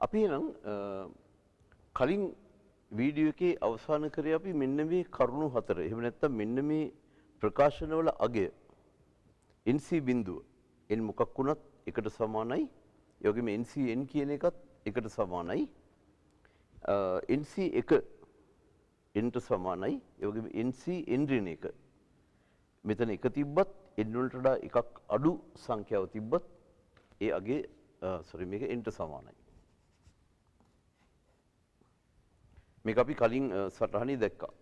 අපි නම් කලින් වීඩියෝ එකේ අවසාන කරේ අපි මෙන්න මේ කරුණු හතර. එහෙම නැත්නම් මෙන්න මේ ප්‍රකාශනවල අගය NC බිඳුව n මොකක් වුණත් එකට සමානයි. ඒ වගේම NCn කියන එකත් එකට සමානයි. NC එක n ට සමානයි. ඒ වගේම NC n ඍණ එක. මෙතන එක තිබ්බත් n වලට වඩා එකක් අඩු සංඛ්‍යාව තිබ්බත් ඒ අගේ මේක n ට සමානයි. මේක අපි කලින් සටහනේ දැක්කා.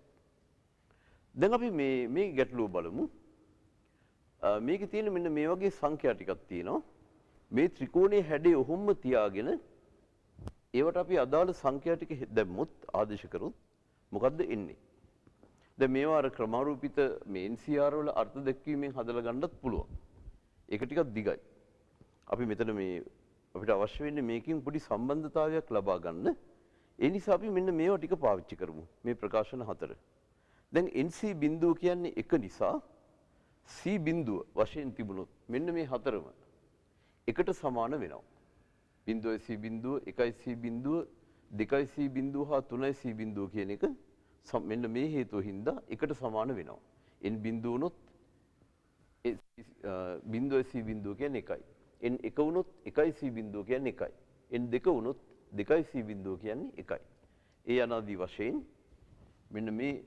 දැන් අපි මේ ගැටලුව බලමු. මේකේ තියෙන මෙන්න මේ වගේ සංඛ්‍යා ටිකක් තියෙනවා. මේ ත්‍රිකෝණයේ හැඩය ඔහොම තියාගෙන ඒවට අපි අදාළ සංඛ්‍යා ටික දැම්මොත් ආදේශ කරොත් මොකද්ද එන්නේ? දැන් මේවා අර ක්‍රමාරූපිත මේ NCR වල අර්ථ දැක්වීමෙන් හදලා ගන්නත් පුළුවන්. ඒක ටිකක් දිගයි. අපි මෙතන මේ අපිට අවශ්‍ය වෙන්නේ මේකෙන් පොඩි සම්බන්ධතාවයක් ලබා ගන්න. ඒ නිසා අපි මෙන්න මේවා ටික පාවිච්චි කරමු. මේ ප්‍රකාශන හතර. දැන් NC බිඳුව කියන්නේ 1 නිසා C බිඳුව වශයෙන් තිබුණොත් මෙන්න මේ හතරම එකට සමාන වෙනවා. 0 C බිඳුව, 1 C බිඳුව, 2 C බිඳුව හා 3 C බිඳුව කියන එක මෙන්න මේ හේතුව හින්දා එකට සමාන වෙනවා. n බිඳුව උනොත් 0 C බිඳුව කියන්නේ 1යි. n 1 වුණොත් 1 C බිඳුව කියන්නේ 1යි. n 2 වුණොත් 2 C බිඳුව කියන්නේ 1යි. ඒ අනාදී වශයෙන් මෙන්න මේ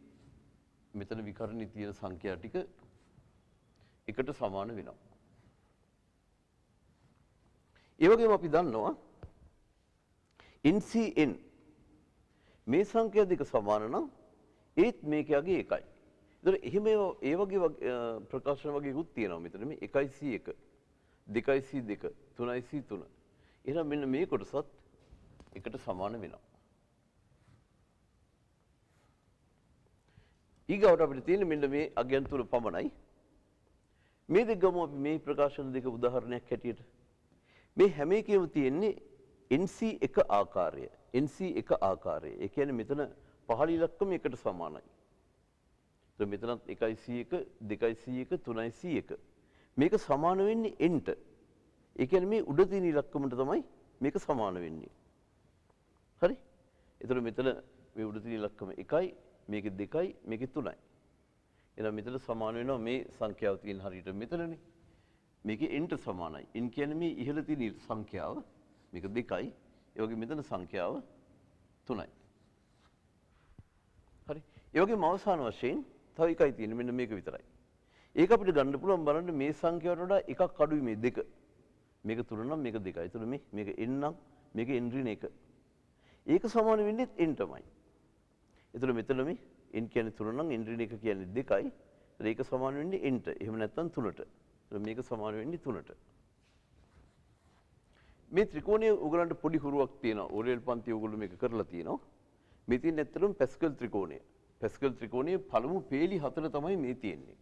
මෙතන විකරණේ තියෙන සංඛ්‍යා ටික එකට සමාන වෙනවා. ඒ වගේම අපි දන්නවා NCn මේ සංඛ්‍යා දෙක සමාන නම් ඒත් මේකගේ එකයි. ඒතර එහෙම ඒ වගේ ප්‍රකාශන වගේකුත් තියෙනවා මෙතන මේ 1C1 2C2 3C3. එහෙනම් මෙන්න මේ කොටසත් එකට සමාන වෙනවා. ඊගොඩ අපිට තියෙන මෙන්න මේ අගයන් තුන පමණයි. මේ දෙක ගමු අපි මේ ප්‍රකාශන දෙක උදාහරණයක් හැටියට. මේ හැම එකෙම තියෙන්නේ NC1 ආකාරය. NC1 ආකාරය. ඒ කියන්නේ මෙතන පහළ ඉලක්කම එකට සමානයි. ඒත් මෙතනත් 1C1 2C1 3C1. මේක සමාන වෙන්නේ n ට. ඒ කියන්නේ මේ උඩ තියෙන ඉලක්කමට තමයි මේක සමාන වෙන්නේ. හරි? ඒතර මෙතන මේ උඩ තියෙන ඉලක්කම 1යි, මේකේ 2යි, මේකේ 3යි. එහෙනම් මෙතන සමාන වෙනවා මේ සංඛ්‍යාව තියෙන හරියට මෙතනනේ. මේකේ n ට සමානයි. n කියන්නේ මේ ඉහළ තියෙන සංඛ්‍යාව. මේක 2යි. ඒ වගේ මෙතන සංඛ්‍යාව 3යි. හරි. ඒ වගේම අවසාන වශයෙන් තව එකයි තියෙන්නේ මෙන්න මේක විතරයි. ඒක අපිට ගන්න පුළුවන් බලන්න මේ සංඛ්‍යාවට වඩා එකක් අඩුයි මේ 2. මේක 3 නම් මේක 2යි. ඒතර මේක n නම් මේක n ඍණ 1. ඒක සමාන වෙන්නේ n තමයි. ඒතර මෙතන මේ n කියන්නේ 3 නම් n ඍණ 1 කියන්නේ 2යි. ඒතර ඒක සමාන වෙන්නේ n ට. එහෙම නැත්නම් 3ට. ඒතර මේක සමාන වෙන්නේ 3ට. මේ ත්‍රිකෝණයේ උගලන්ට පොඩි හුරුවක් තියෙනවා. ඕරෙල් පන්ති උගලු මේක කරලා තියෙනවා. මේ තියෙන ඇත්තටම පැස්කල් ත්‍රිකෝණය. පැස්කල් ත්‍රිකෝණයේ පළමු පේලි 4 තමයි මේ තියෙන්නේ.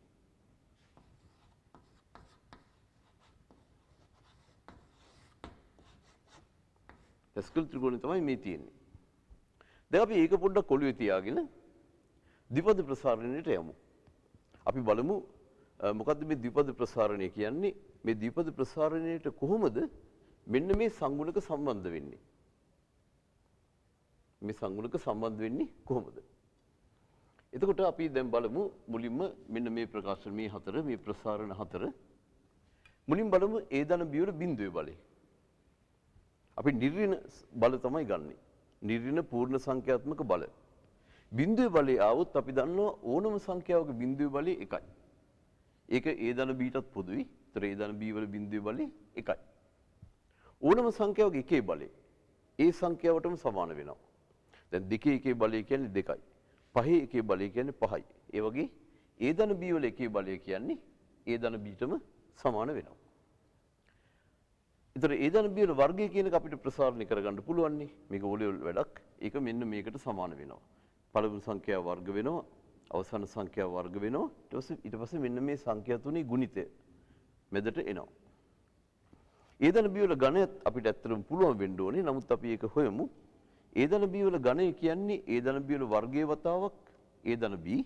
පැස්කල් ත්‍රිකෝණය තමයි මේ තියෙන්නේ. දැන් අපි ඒක පොඩ්ඩක් ඔළුවේ තියාගෙන ද්විපද ප්‍රසාරණයට යමු. අපි බලමු මොකද්ද මේ ද්විපද ප්‍රසාරණය කියන්නේ? මේ ද්විපද ප්‍රසාරණයට කොහොමද මෙන්න මේ සංගුණක සම්බන්ධ වෙන්නේ? මේ සංගුණක සම්බන්ධ වෙන්නේ කොහොමද? එතකොට අපි දැන් බලමු මුලින්ම මෙන්න මේ ප්‍රකාශන මේ හතර මේ ප්‍රසාරණ හතර මුලින් බලමු ඒ ධන බියවල බිඳුවේ බලය. අපි නිර්ඍණ බල තමයි ගන්නෙ. නිර්ඍණ පූර්ණ සංඛ්‍යාත්මක බල. බිඳුවේ බලය આવොත් අපි දන්නවා ඕනම සංඛ්‍යාවක බිඳුවේ බලය 1යි. ඒක ඒ ධන බීටත් පොදුයි. ඒතර ඒ ධන බී වල බිඳුවේ බලය 1යි. ඕනම සංඛ්‍යාවක එකේ බලය ඒ සංඛ්‍යාවටම සමාන වෙනවා. දැන් 2 එකේ බලය කියන්නේ 2යි. 5 එකේ බලය කියන්නේ 5යි. ඒ වගේ ඒ ධන බී වල එකේ බලය කියන්නේ ඒ ධන බීටම සමාන වෙනවා. ඒතර ඒ ධන බී වල වර්ගය කියන එක අපිට ප්‍රසාරණය කරගන්න පුළුවන් නේ. මේක ඔලේ වැඩක්. ඒක මෙන්න මේකට සමාන වෙනවා. පළමු සංඛ්‍යාව වර්ග වෙනවා. අවසාන සංඛ්‍යාව වර්ග වෙනවා. ඊට පස්සේ මෙන්න මේ සංඛ්‍යා තුනේ ගුණිතය මැදට එනවා. ඒ ධන බී වල ඝනයත් අපිට ඇත්තටම පුළුවන් වෙන්න ඕනේ. නමුත් අපි ඒක හොයමු. ඒ ධන බී වල ඝනය කියන්නේ ඒ ධන බී වල වර්ගයේ වතාවක් ඒ ධන බී.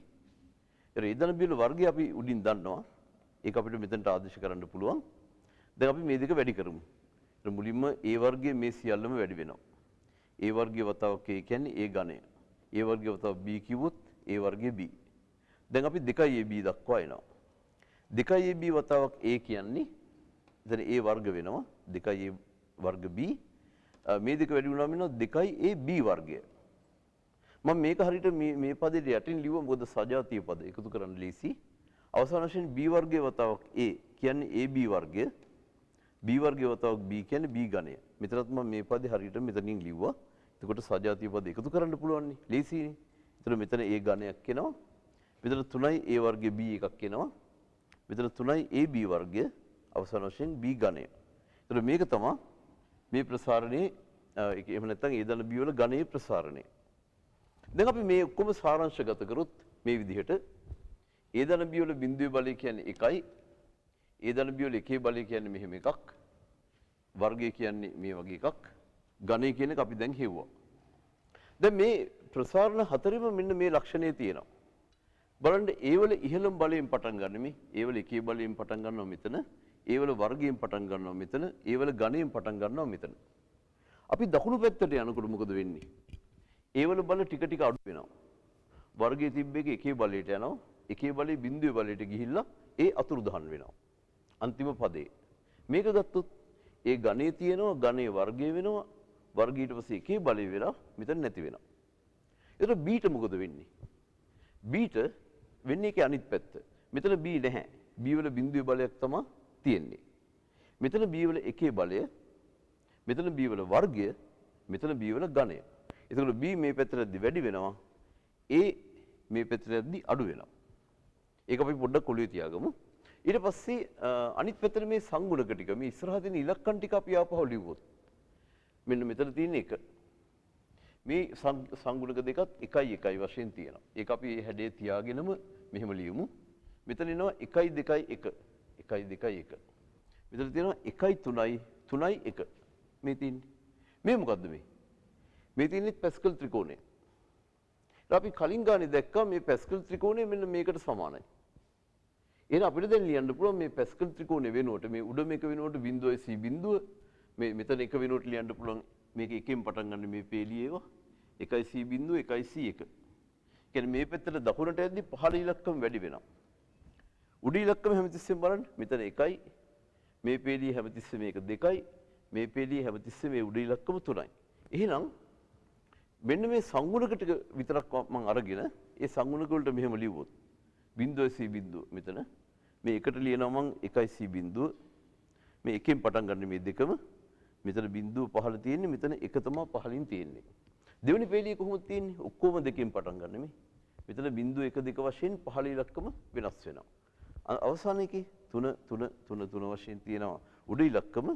ඒ ධන බී වල වර්ගය අපි උඩින් දන්නවා. ඒක අපිට මෙතනට ආදේශ කරන්න පුළුවන්. දැන් අපි මේ දෙක වැඩි කරමු. මුලින්ම ඒ වර්ගයේ මේ සියල්ලම වැඩි වෙනවා. A වර්ගයේ වතාවක් A කියන්නේ A ඝනය. A වර්ගයේ වතාවක් B කිව්වොත් A වර්ගයේ B. දැන් අපි 2AB දක්වා එනවා. 2AB වතාවක් A කියන්නේ එතන A වර්ග වෙනවා. 2A වර්ග B. මේ දෙක වැඩි වුණාම වෙනවා 2AB වර්ගය. මම මේක හරියට මේ පදෙට යටින් ලිව්වා මොකද සජාතීය පද එකතු කරන්න ලීසි. අවසාන වශයෙන් B වර්ගයේ වතාවක් A කියන්නේ AB වර්ගය. B වර්ගයේ වතාවක් B කියන්නේ B ඝනය. මෙතනත් මම මේ පදේ හරියට මෙතනින් ලිව්වා. එතකොට සජාතීය පද එකතු කරන්න පුළුවන් නේ. ලීසිනේ. එතකොට මෙතන A ඝනයක් එනවා. මෙතන 3යි A වර්ගයේ B එකක් එනවා. මෙතන 3යි AB වර්ගය අවසාන වශයෙන් B ඝනය. එතකොට මේක තමයි මේ ප්‍රසාරණයේ එහෙම නැත්නම් A ධන B වල ඝනයේ ප්‍රසාරණය. දැන් අපි මේ ඔක්කොම සාරාංශගත කරොත් මේ විදිහට A ධන B වල බිඳුවේ බලය කියන්නේ 1යි. A ධන B වල එකේ බලය කියන්නේ මෙහෙම එකක්. වර්ගය කියන්නේ මේ වගේ එකක්. ඝනය කියන එක අපි දැන් හෙව්වා. දැන් මේ ප්‍රසාරණ හතරෙම මෙන්න මේ ලක්ෂණය තියෙනවා. බලන්න A වල ඉහළම බලයෙන් පටන් ගන්න මේ A වල එකේ බලයෙන් පටන් ගන්නවා මෙතන. A වල වර්ගයෙන් පටන් ගන්නවා මෙතන. A වල ඝනයෙන් පටන් ගන්නවා මෙතන. අපි දකුණු පැත්තට යනකොට මොකද වෙන්නේ? A වල බල ටික ටික අඩු වෙනවා. වර්ගයේ තිබ්බ එක එකේ බලයට යනවා. එකේ බලය බිඳුවේ බලයට ගිහිල්ලා ඒ අතුරුදහන් වෙනවා. අන්තිම පදේ. මේක ගත්තොත් ඒ ඝනයේ තියෙනවා ඝනයේ වර්ගය වෙනවා. වර්ග ඊට පස්සේ එකේ බලය වෙලා මෙතන නැති වෙනවා. ඒතර B ට මොකද වෙන්නේ? B ට වෙන්නේ ඒකේ අනිත් පැත්ත. මෙතන B නැහැ. B වල බිඳුවේ බලයක් තමයි තියෙන්නේ. මෙතන B වල එකේ බලය, මෙතන B වල වර්ගය, මෙතන B වල ඝනය. එතකොට B මේ පැත්තටදී වැඩි වෙනවා. A මේ පැත්තටදී අඩු වෙනවා. ඒක අපි පොඩ්ඩක් ඔළුවේ තියාගමු. ඊට පස්සේ අනිත් පැත්තේ මේ සංගුණක ටික මේ ඉස්සරහ තියෙන ඉලක්කම් ටික අපි ආපහු ලිව්වොත් මෙන්න මෙතන තියෙන එක. මේ සංගුණක දෙකත් 1 1 වශයෙන් තියෙනවා. ඒක අපි හැඩේ තියාගෙනම මෙහෙම ලියමු. මෙතන එනවා 1 2 1 1 2 1. මෙතන තියෙනවා 1 3 3 1. මේ තියෙන්නේ. මේ මොකද්ද මේ? මේ තියෙන්නේ පැස්කල් ත්‍රිකෝණය. අපි කලින් ගානේ දැක්කා මේ පැස්කල් ත්‍රිකෝණය මෙන්න මේකට සමානයි. එහෙනම් අපිට දැන් ලියන්න පුළුවන් මේ පැස්කල් ත්‍රිකෝණය වෙනුවට මේ උඩ මේක වෙනුවට බිඳුවයි C බිඳුව මේ මෙතන එක වෙනුවට ලියන්න පුළුවන් මේක එකෙන් පටන් ගන්න මේ පේලිය ඒවා 1යි C බිඳුව 1යි C 1. කියන්නේ මේ පැත්තට දකුණට යද්දි පහළ ඉලක්කම වැඩි වෙනවා. උඩ ඉලක්කම හැමතිස්සෙම බලන්න මෙතන 1යි මේ පේලිය හැමතිස්සෙම මේක 2යි මේ පේලිය හැමතිස්සෙම මේ උඩ ඉලක්කම 3යි. එහෙනම් මෙන්න මේ සංගුණක ටික විතරක් මම අරගෙන ඒ සංගුණක වලට මෙහෙම ලිව්වොත් බිඳුව C බිඳුව මෙතන මේ එකට ලියනවා මම 1යි C බිඳුව මේ එකෙන් පටන් ගන්න මේ දෙකම මෙතන බිඳුව පහළ තියෙන්නේ මෙතන එක තමයි පහළින් තියෙන්නේ දෙවෙනි පේලිය කොහොමද තියෙන්නේ ඔක්කොම දෙකෙන් පටන් ගන්න මේ මෙතන බිඳුව 1 2 වශයෙන් පහළ ඉලක්කම වෙනස් වෙනවා අවසාන එකේ 3 3 3 3 වශයෙන් තියෙනවා උඩ ඉලක්කම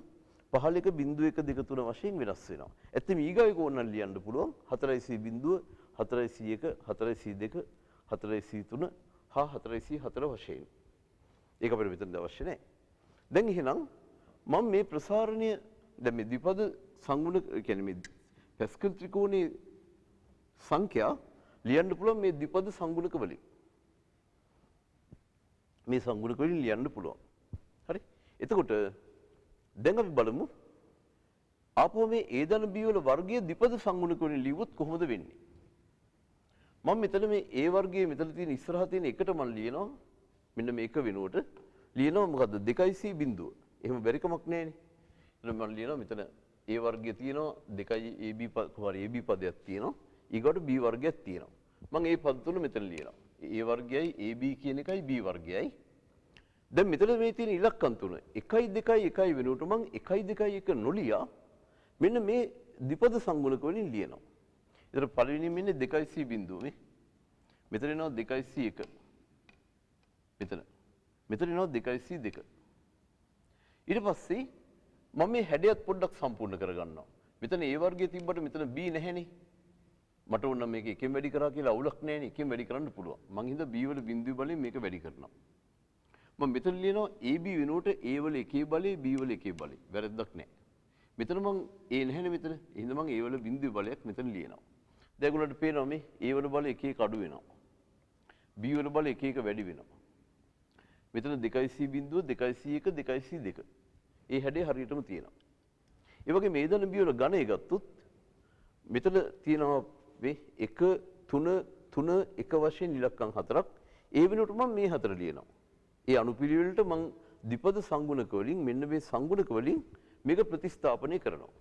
පහළ එක බිඳුව 1 2 3 වශයෙන් වෙනස් වෙනවා ඇත්තම ඊගාවේ කොහොමනම් ලියන්න පුළුවන් 4යි C බිඳුව 4යි C 1 4යි C 2 4යි C 3 හා 4යි C 4 වශයෙන් ඒක අපිට මෙතනද අවශ්‍ය නැහැ දැන් එහෙනම් මම මේ ප්‍රසාරණය දැන් මේ ද්විපද සංගුණ කියන්නේ මේ පැස්කල් ත්‍රිකෝණයේ සංඛ්‍යා ලියන්න පුළුවන් මේ ද්විපද සංගුණක වලින් මේ සංගුණක වලින් ලියන්න පුළුවන් හරි එතකොට දැන් අපි බලමු ආපහු මේ A ධන B වල වර්ගයේ ද්විපද සංගුණක වලින් ලියුවොත් කොහොමද වෙන්නේ මම මෙතන මේ A වර්ගයේ මෙතන තියෙන ඉස්සරහා තියෙන එකට මම ලියනවා මෙන්න මේක වෙනුවට ලියනවා මොකද්ද 2C බිඳුව. එහෙම බැරි කමක් නැහැනේ. එතන මම ලියනවා මෙතන A වර්ගය තියෙනවා 2AB කොහරි AB පදයක් තියෙනවා. ඊගොඩ B වර්ගයක් තියෙනවා. මම මේ පද තුන මෙතන ලියනවා. A වර්ගයයි AB කියන එකයි B වර්ගයයි. දැන් මෙතන මේ තියෙන ඉලක්කම් තුන 1 2 1 වෙනුවට මම 1 2 1 නොලියා මෙන්න මේ ද්විපද සංගුණක වලින් ලියනවා. ඒතර පළවෙනිම ඉන්නේ 2C බිඳුව මේ. මෙතන එනවා 2C 1. මෙතන එනවා 2C 2. ඊට පස්සේ මම මේ හැඩයත් පොඩ්ඩක් සම්පූර්ණ කරගන්නවා. මෙතන A වර්ගයේ තිබ්බට මෙතන B නැහැනේ. මට ඕන මේක එකෙන් වැඩි කරා කියලා අවුලක් නැහැනේ. එකෙන් වැඩි කරන්න පුළුවන්. මං හින්දා B වල බිඳුව බලයෙන් මේක වැඩි කරනවා. මම මෙතන ලියනවා AB වෙනුවට A වල එකේ බලය B වල එකේ බලය. වැරද්දක් නැහැ. මෙතන මං A නැහැනේ මෙතන. එහෙනම් මං A වල බිඳුව බලයක් මෙතන ලියනවා. දැන් ඒගොල්ලන්ට පේනවා මේ A වල බල එක එක අඩු වෙනවා. B වල බල එක එක වැඩි වෙනවා. මෙතන 2C බිඳුව 2C 1 2C 2. ඒ හැඩය හරියටම තියෙනවා. ඒ වගේ මේ දන B වල ඝනය ගත්තොත් මෙතන තියෙනවා මේ 1 3 3 1 වශයෙන් ඉලක්කම් 4ක්. ඒ වෙනුවට මම මේ 4 ලියනවා. ඒ අනුපිළිවෙලට මම ද්විපද සංගුණක වලින් මෙන්න මේ සංගුණක වලින් මේක ප්‍රතිස්ථාපනය කරනවා.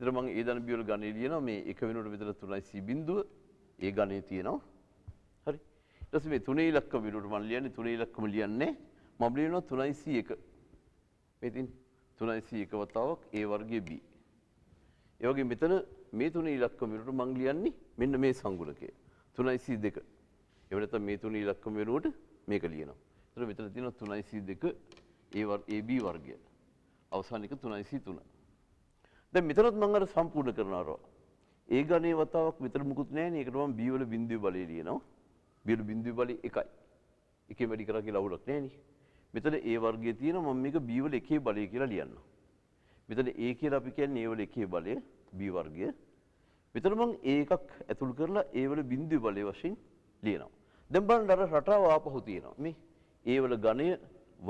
ඉතින් මම ඒ දන බියවල ගණේ ලියනවා මේ 1 වෙනුවට මෙතන 3c බිඳුව ඒ ගණේ තියෙනවා. හරි. ඊට පස්සේ මේ 3 ඉලක්කම වෙනුවට මම ලියන්නේ 3 ඉලක්කම ලියන්නේ මම ලියනවා 3c1. මේ තියෙන 3c1 වතාවක් a වර්ගයේ b. ඒ වගේ මෙතන මේ 3 ඉලක්කම වෙනුවට මම ලියන්නේ මෙන්න මේ සංගුණකය 3c2. ඒ වෙනතම මේ 3 ඉලක්කම වෙනුවට මේක ලියනවා. එතකොට මෙතන තියෙනවා 3c2 ab වර්ගය. අවසාන එක 3c3. දැන් මෙතනත් මම අර සම්පූර්ණ කරනවා. ඒ ගණේ වතාවක් මෙතන මුකුත් නැහැ නේ. ඒකට මම b වල බිඳුවේ බලය ලියනවා. b වල බිඳුවේ බලය 1යි. එකේ වැඩි කරා කියලා අවුලක් නැහැ නේ. මෙතන a වර්ගයේ තියෙනවා මම මේක b වල 1 බලය කියලා ලියන්නම්. මෙතන a කියලා අපි කියන්නේ a වල 1 බලය b වර්ගය. මෙතන මම a එකක් ඇතුල් කරලා a වල බිඳුවේ බලය වශයෙන් ලියනවා. දැන් බලන්න අර රටාව ආපහු තියෙනවා. මේ a වල ඝණය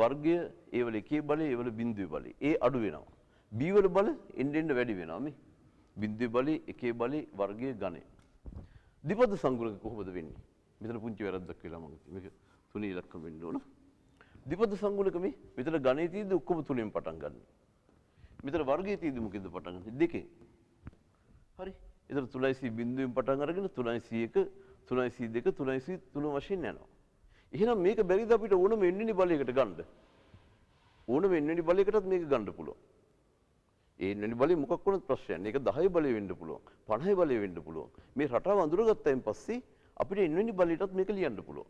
වර්ගය a වල 1 බලය a වල බිඳුවේ බලය. a අඩු වෙනවා. b වල බල එන්න වැඩි වෙනවා මේ. බිඳුවේ බලය 1 බලය වර්ගයේ ඝණය. ද්විපද සංගුණක කොහොමද වෙන්නේ? මෙතන පුංචි වැරද්දක් වෙලා මම මේක 3 ඉලක්කම වෙන්න ඕන. ද්විපද සංගුණක මේ මෙතන ඝණයේ තියෙද්දි ඔක්කොම 3ෙන් පටන් ගන්න. මෙතන වර්ගයේ තියෙද්දි මොකෙන්ද පටන් ගන්නේ? 2. හරි. එතන 3c බිඳුවෙන් පටන් අරගෙන 3c1 3c2 3c3 වශයෙන් යනවා. එහෙනම් මේක බැරිද අපිට ඕනම වෙන්නේ බලයකට ගන්න? ඕනම වෙන්නේ බලයකටත් මේක ගන්න පුළුවන්. ඒ වෙන්නේ බලය මොකක් වුණත් ප්‍රශ්නයක් නෑ. ඒක 10 බලය වෙන්න පුළුවන්. 50 බලය වෙන්න පුළුවන්. මේ රටාව අඳුරගත්තයින් පස්සේ අපිට එන්නේ බලයටත් මේක ලියන්න පුළුවන්.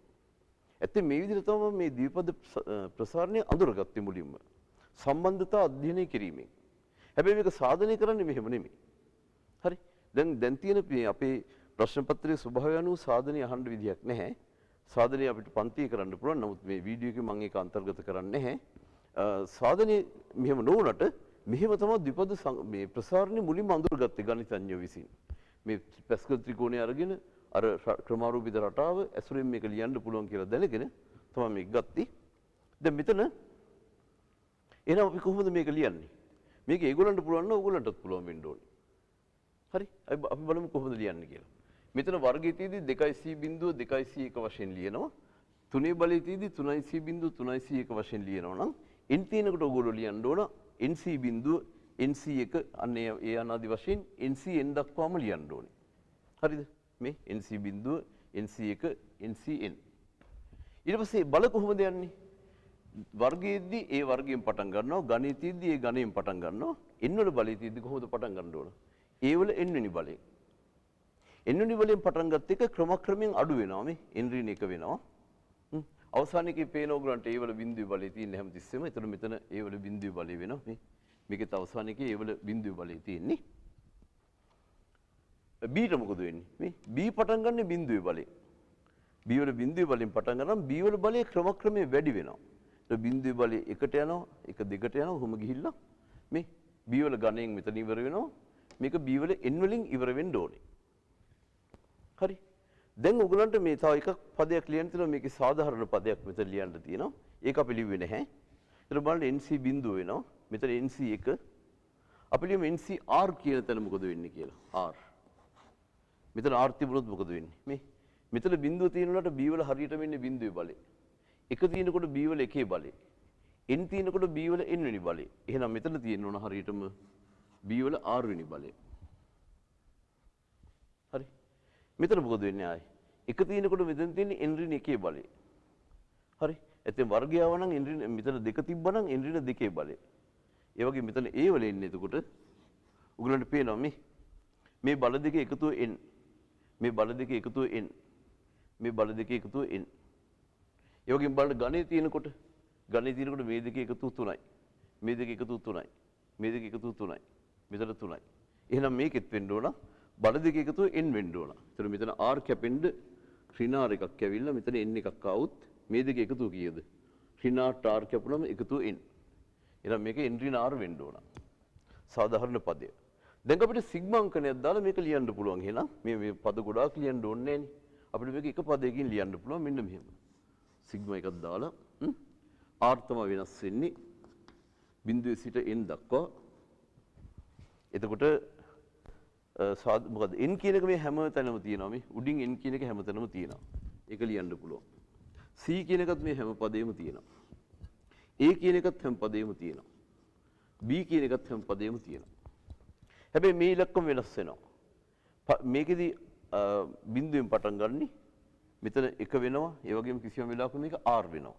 ඇත්තේ මේ විදිහට තමයි මේ ද්විපද ප්‍රසාරණය අඳුරගත්තේ මුලින්ම. සම්බන්ධතා අධ්‍යයනය කිරීමෙන්. හැබැයි මේක සාධනය කරන්නේ මෙහෙම නෙමෙයි. හරි. දැන් තියෙන අපේ ප්‍රශ්න පත්‍රයේ ස්වභාවය අනුව සාධනය අහන්න විදියක් නැහැ. සාධනය අපිට පන්තියේ කරන්න පුළුවන්. නමුත් මේ වීඩියෝ එකේ මම ඒක අන්තර්ගත කරන්නේ නැහැ. සාධනය මෙහෙම නොවුනට මෙහෙම තමයි ද්විපද මේ ප්‍රසාරණය මුලින්ම අඳුරගත්තේ ගණිතඥයෝ විසින්. මේ පැස්කල් ත්‍රිකෝණය අරගෙන අර ක්‍රමාරූපිත රටාව ඇසුරෙන් මේක ලියන්න පුළුවන් කියලා දැනගෙන තමයි මේක ගත්තේ. දැන් මෙතන එහෙනම් අපි කොහොමද මේක ලියන්නේ? මේක ඒගොල්ලන්ට පුළුවන් නම් ඕගොල්ලන්ටත් පුළුවන් වෙන්න ඕනේ. හරි. අපි බලමු කොහොමද ලියන්නේ කියලා. මෙතන වර්ගයේ තියෙද්දි 2c බිඳුව 2c1 වශයෙන් ලියනවා. 3 බලයේ තියෙද්දි 3c බිඳුව 3c1 වශයෙන් ලියනවා නම් n තියෙනකොට ඕගොල්ලෝ ලියන්න ඕන nc බිඳුව nc1 අන්නේ ඒ අනාදි වශයෙන් ncn දක්වාම ලියන්න ඕනේ. හරිද? මේ nc බිඳුව nc1 ncn. ඊට පස්සේ බල කොහොමද යන්නේ? වර්ගයේදී ඒ වර්ගයෙන් පටන් ගන්නවා. ගණිතයේදී ඒ ගණයෙන් පටන් ගන්නවා. n වල බලයේ තියෙද්දි කොහොමද පටන් ගන්න ඕන? ඒ වල n වෙනි බලයෙන්. n වෙනි බලයෙන් පටන් ගත්ත එක ක්‍රමක්‍රමයෙන් අඩු වෙනවා මේ n ඍණ 1 වෙනවා. අවසානයේ පේන ඕගලන්ට ඒ වල බිඳුවේ බලය තියෙන හැමතිස්සෙම. ඒතර මෙතන ඒ වල බිඳුවේ බලය වෙනවා මේ. මේකෙත් අවසානයේ ඒ වල බිඳුවේ බලය තියෙන්නේ. b ට මොකද වෙන්නේ? මේ b පටන් ගන්න බිඳුවේ බලය. b වල බිඳුවේ බලෙන් පටන් ගන්නම් b වල බලය ක්‍රමක්‍රමයෙන් වැඩි වෙනවා. ඒතර බිඳුවේ බලය 1ට යනවා, 1 2ට යනවා, ඔහොම ගිහිල්ලා මේ b වල ගණයෙන් මෙතන ඉවර වෙනවා. මේක b වල n වලින් ඉවර වෙන්න ඕනේ. හරි. දැන් ඔයගලන්ට මේ තව එකක් පදයක් ලියන්න තියෙනවා. මේකේ සාධාරණ පදයක් මෙතන ලියන්න තියෙනවා. ඒක අපි ලිව්වේ නැහැ. ඒතර බලන්න nc බිඳුව වෙනවා. මෙතන nc1 අපි ලියමු ncr කියන තැන මොකද වෙන්නේ කියලා. r. මෙතන r තිබුණොත් මොකද වෙන්නේ? මේ මෙතන බිඳුව තියෙනකොට b වල හරියටම ඉන්නේ බිඳුවේ බලය. එක තියෙනකොට b වල එකේ බලය. n තියෙනකොට b වල n වෙනි බලය. එහෙනම් මෙතන තියෙන්න ඕන හරියටම b වල r වෙනි බලය. හරි. මෙතන මොකද වෙන්නේ ආයේ? එක තියෙනකොට මෙතන තියෙන්නේ n ඍණ 1 බලය. හරි. එතෙන් වර්ගය ආව නම් n ඍණ මෙතන 2 තිබ්බනම් n ඍණ 2 බලය. ඒ වගේ මෙතන a වල එන්නේ එතකොට උගලන්ට පේනවා මේ බල දෙක එකතුව n. මේ බල දෙක එකතුව n. මේ බල දෙක එකතුව n. ඒ වගේම බලන්න ගණේ තියෙනකොට මේ දෙක එකතුව 3යි. මේ දෙක එකතුව 3යි. මේ දෙක එකතුව 3යි. මෙතන 3යි. එහෙනම් මේකෙත් වෙන්න ඕන බල දෙක එකතුව n වෙන්න ඕන. ඒතර මෙතන r කැපෙන්න ඍණ r එකක් ඇවිල්ලා මෙතන n එකක් ආවොත් මේ දෙක එකතුව කීයද? ඍණ r කැපුණම එකතුව n. එහෙනම් මේක n ඍණ r වෙන්න ඕන. සාධාරණ පදය. දැන් අපිට සිග්මා අංකනයක් දාලා මේක ලියන්න පුළුවන්. එහෙනම් මේ පද ගොඩාක් ලියන්න ඕනේ නෑනේ. අපිට මේක එක පදයකින් ලියන්න පුළුවන් මෙන්න මෙහෙම. සිග්මා එකක් දාලා r තමයි වෙනස් වෙන්නේ. බිඳුවේ සිට n දක්වා. එතකොට මොකද n කියන එක මේ හැම තැනම තියෙනවා මේ උඩින් n කියන එක හැම තැනම තියෙනවා. ඒක ලියන්න පුළුවන්. c කියන එකත් මේ හැම පදේම තියෙනවා. a කියන එකත් හැම පදේම තියෙනවා. b කියන එකත් හැම පදේම තියෙනවා. හැබැයි මේ ඉලක්කම වෙනස් වෙනවා. මේකෙදි බිඳුවෙන් පටන් ගන්නි මෙතන 1 වෙනවා. ඒ වගේම කිසියම් වෙලාවක මේක r වෙනවා.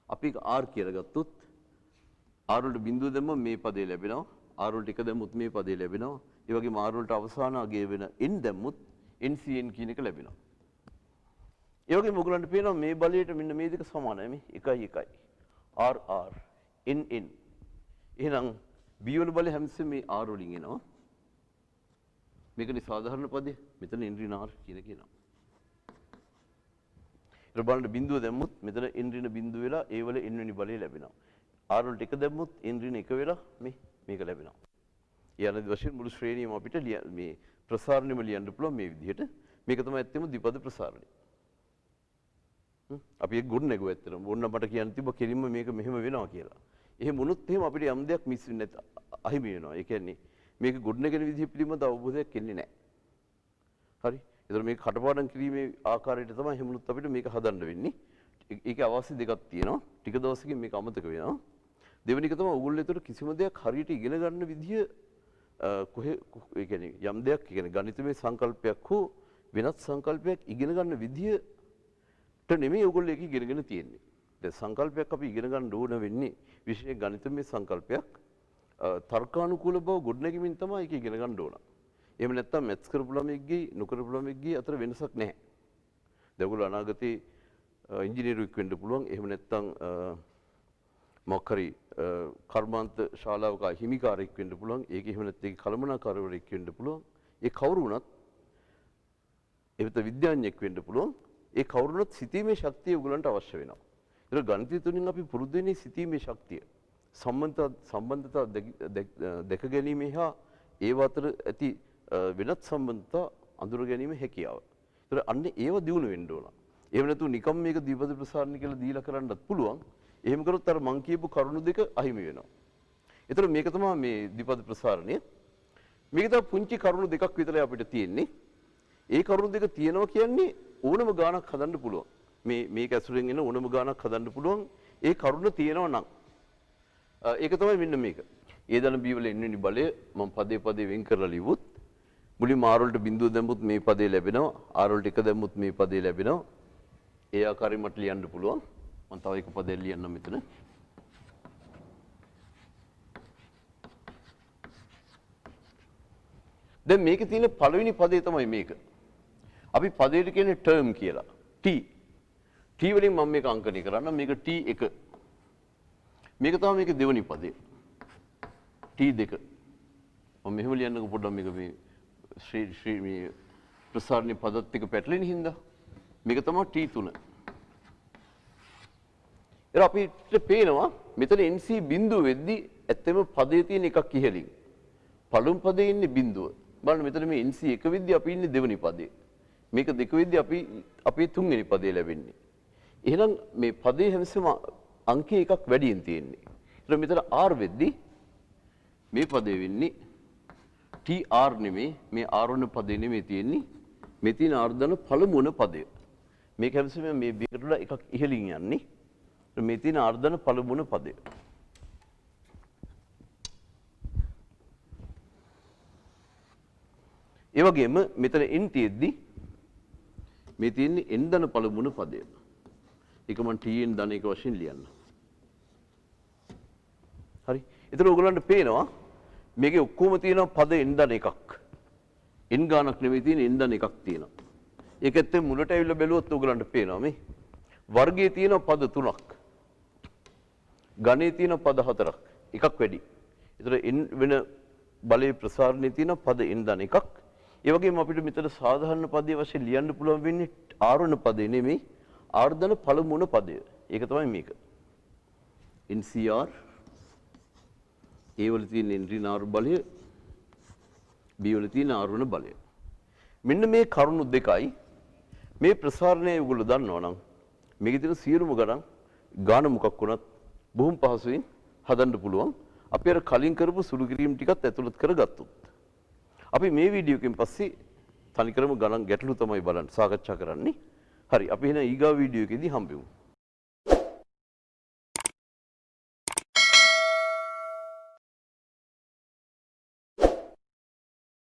අපි ඒක r කියලා ගත්තොත් r වලට බිඳුව දැම්මම මේ පදේ ලැබෙනවා. r වලට 1 දැම්මොත් මේ පදේ ලැබෙනවා. ඒ වගේම r වලට අවසාන අගය වෙන n දැම්මොත් ncn කියන එක ලැබෙනවා. ඒ වගේම ඔයගලන්ට පේනවා මේ බලයට මෙන්න මේ දෙක සමානයි මේ 1 1 r r n n. එහෙනම් b වල බලය හැමතිස්සෙම මේ r වලින් එනවා. මේකනේ සාධාරණ පදේ. මෙතන n ඍණ r කියන කියනවා. ඊට බලන්න බිඳුව දැම්මොත් මෙතන n ඍණ බිඳුව වෙලා ඒ වල n වෙනි බලය ලැබෙනවා. r වලට 1 දැම්මොත් n ඍණ 1 වෙලා මේක ලැබෙනවා. ඒ අනිත් වශයෙන් මුළු ශ්‍රේණියම අපිට මේ ප්‍රසාරණයම ලියන්න පුළුවන් මේ විදිහට. මේක තමයි ඇත්තම ද්විපද ප්‍රසාරණය. අපි ඒක ගොඩ නැගුවා ඇත්තටම. ඕන්න මට කියන්න තිබ්බ කෙලින්ම මේක මෙහෙම වෙනවා කියලා. එහෙම වුණොත් එහෙම අපිට යම් දෙයක් මිස් වෙන්නේ නැත. අහිමි වෙනවා. ඒ කියන්නේ මේක ගොඩ නැගෙන විදිහ පිළිබඳ අවබෝධයක් එන්නේ නැහැ. හරි. ඒතර මේක කටපාඩම් කිරීමේ ආකාරයට තමයි හැමුණුත් අපිට මේක හදන්න වෙන්නේ. ඒකේ අවශ්‍ය දෙකක් තියෙනවා. ටික දවසකින් මේක අමතක වෙනවා. දෙවෙනි එක තමයි ඕගොල්ලෝ ඒතර කිසිම දෙයක් හරියට ඉගෙන ගන්න විදිය කොහේ ඒ කියන්නේ යම් දෙයක් කියන්නේ ගණිතමය සංකල්පයක් හෝ වෙනත් සංකල්පයක් ඉගෙන ගන්න විදියට නෙමෙයි ඕගොල්ලෝ ඒක ඉගෙනගෙන තියෙන්නේ. දැන් සංකල්පයක් අපි ඉගෙන ගන්න ඕන වෙන්නේ විශේෂයෙන් ගණිතමය සංකල්පයක් තර්කානුකූල බව ගොඩනැගීමෙන් තමයි ඒක ඉගෙන ගන්න ඕන. එහෙම නැත්නම් මැත්ස් කරපු ළමෙක්ගේ නොකරපු ළමෙක්ගේ අතර වෙනසක් නැහැ. දැන් ඔයගොල්ලෝ අනාගතේ ඉංජිනේරුවෙක් වෙන්න පුළුවන්. එහෙම නැත්නම් මොකක් හරි කර්මාන්ත ශාලාවක හිමිකාරයෙක් වෙන්න පුළුවන්. ඒක එහෙම නැත්නම් ඒක කළමනාකාරවරයෙක් වෙන්න පුළුවන්. ඒ කවුරු වුණත් එවිට විද්‍යාඥයෙක් වෙන්න පුළුවන්. ඒ කවුරු වුණත් සිතීමේ ශක්තිය උගලන්ට අවශ්‍ය වෙනවා. ඒක ගණිතය තුලින් අපි පුරුදු වෙන්නේ සිතීමේ ශක්තිය. සම්බන්ධතා දැක ගැනීම හා ඒව අතර ඇති වෙනත් සම්බන්ධතා අඳුර ගැනීම හැකියාව. ඒතර අන්න ඒව දිනු වෙන්න ඕන. එහෙම නැතු නිකම් මේක ද්විපද ප්‍රසාරණ කියලා දීලා කරන්නත් පුළුවන්. එහෙම කරොත් අර මං කියපු කරුණු දෙක අහිමි වෙනවා. ඒතර මේක තමයි මේ ද්විපද ප්‍රසාරණය. මේක තමයි පුංචි කරුණු දෙකක් විතරයි අපිට තියෙන්නේ. ඒ කරුණු දෙක තියෙනවා කියන්නේ ඕනම ගාණක් හදන්න පුළුවන්. මේක ඇසුරෙන් එන ඕනම ගාණක් හදන්න පුළුවන්. ඒ කරුණ තියෙනවා නම්. ඒක තමයි මෙන්න මේක. ඒ දන b වල n වෙනි බලය මම පදේ පදේ වෙන් කරලා ලිව්වොත් මුලින්ම r වලට බිඳුව දැම්මොත් මේ පදේ ලැබෙනවා. r වලට 1 දැම්මොත් මේ පදේ ලැබෙනවා. ඒ ආකාරයෙන් මට ලියන්න පුළුවන්. මම තව එක පදයක් ලියන්නම් මෙතන. දැන් මේකේ තියෙන පළවෙනි පදේ තමයි මේක. අපි පදේට කියන්නේ ටර්ම් කියලා. t. t වලින් මම මේක අංකණය කරන්නම්. මේක t1. මේක තමයි මේකේ දෙවෙනි පදේ. t2. මම මෙහෙම ලියන්නකො පොඩ්ඩක් මේක මේ මේ ප්‍රසාරණේ පදත් එක්ක පැටලෙන හින්දා. මේක තමයි t3. ඒක අපිට පේනවා මෙතන NC බිඳුව වෙද්දි ඇත්තම පදේ තියෙන එකක් ඉහළින්. පළමු පදේ ඉන්නේ බිඳුව. බලන්න මෙතන මේ NC එක වෙද්දි අපි ඉන්නේ දෙවෙනි පදේ. මේක දෙක වෙද්දි අපි තුන්වෙනි පදේ ලැබෙන්නේ. එහෙනම් මේ පදේ හැමසෙම අංකය එකක් වැඩියෙන් තියෙන්නේ. ඒතර මෙතන R වෙද්දි මේ පදේ වෙන්නේ TR නෙමෙයි මේ R වන පදේ නෙමෙයි තියෙන්නේ. මේ තියෙන R දන පළමුවන පදය. මේක හැමසෙම මේ බිරටුල එකක් ඉහළින් යන්නේ. මේ තියෙන R දන පළමුවන පදය. ඒ වගේම මෙතන n තියෙද්දි මේ තියෙන්නේ n දන පළමුවන පදය. ඒක මම tn දන එක වශයෙන් ලියන්න. හරි. ඒතර ඔයගොල්ලන්ට පේනවා මේකේ ඔක්කොම තියෙනවා පද n දන එකක්. n ගානක් නෙමෙයි තියෙන්නේ n දන එකක් තියෙනවා. ඒක ඇත්තෙන් මුලට ඇවිල්ලා බැලුවොත් ඔයගොල්ලන්ට පේනවා මේ වර්ගයේ තියෙන පද 3ක්. ගණයේ තියෙන පද 4ක්. එකක් වැඩි. ඒතර n වෙන බලයේ ප්‍රසාරණයේ තියෙන පද n දන එකක්. ඒ වගේම අපිට මෙතන සාධාරණ පදයේ වශයෙන් ලියන්න පුළුවන් වෙන්නේ r වන පදේ නෙමෙයි r දන පළමුවන පදය. ඒක තමයි මේක. NCR A වල තියෙන n ඍණ r බලය B වල තියෙන r වන බලය. මෙන්න මේ කරුණු දෙකයි මේ ප්‍රසාරණය ඔයගොල්ලෝ දන්නවනම් මේකේ තියෙන සියලුම ගාන මොකක් වුණත් බොහොම පහසුවෙන් හදන්න පුළුවන්. අපි අර කලින් කරපු සුළු කිරීම් ටිකත් ඇතුළත් කරගත්තොත්. අපි මේ වීඩියෝ එකෙන් පස්සේ තනිකරම ගණන් ගැටලු තමයි බලන්න සාකච්ඡා කරන්නේ. හරි අපි එහෙනම් ඊගා වීඩියෝ එකේදී හම්බෙමු.